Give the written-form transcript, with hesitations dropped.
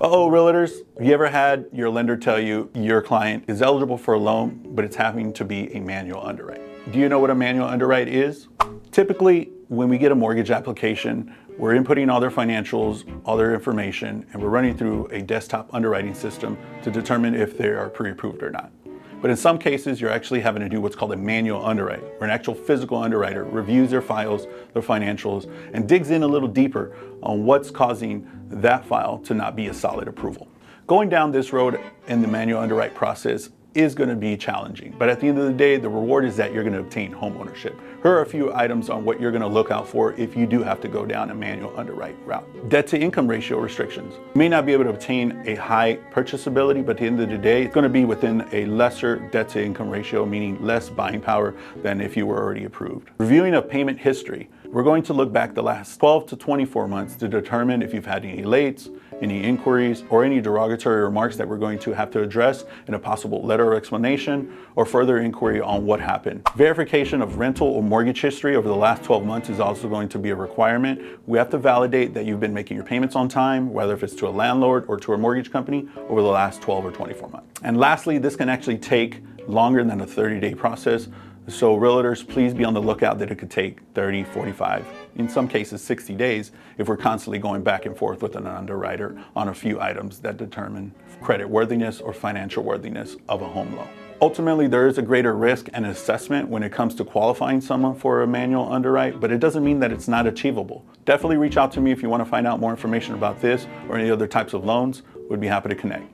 Uh-oh, realtors, have you ever had your lender tell you your client is eligible for a loan, but it's having to be a manual underwrite? Do you know what a manual underwrite is? Typically, when we get a mortgage application, we're inputting all their financials, all their information, and we're running through a desktop underwriting system to determine if they are pre-approved or not. But in some cases, you're actually having to do what's called a manual underwrite, where an actual physical underwriter reviews their files, their financials, and digs in a little deeper on what's causing that file to not be a solid approval. Going down this road in the manual underwrite process is going to be challenging, but at the end of the day, the reward is that you're going to obtain home ownership. Here are a few items on what you're going to look out for if you do have to go down a manual underwrite route. Debt to income ratio restrictions. You may not be able to obtain a high purchasability, but at the end of the day, it's going to be within a lesser debt to income ratio, meaning less buying power than if you were already approved. Reviewing of payment history. We're going to look back the last 12 to 24 months to determine if you've had any lates, any inquiries, or any derogatory remarks that we're going to have to address in a possible letter of explanation or further inquiry on what happened. Verification of rental or mortgage history over the last 12 months is also going to be a requirement. We have to validate that you've been making your payments on time, whether if it's to a landlord or to a mortgage company, over the last 12 or 24 months. And lastly, this can actually take longer than a 30-day process. So realtors, please be on the lookout that it could take 30, 45, in some cases 60 days if we're constantly going back and forth with an underwriter on a few items that determine credit worthiness or financial worthiness of a home loan. Ultimately, there is a greater risk and assessment when it comes to qualifying someone for a manual underwrite, but it doesn't mean that it's not achievable. Definitely reach out to me if you want to find out more information about this or any other types of loans. We'd be happy to connect.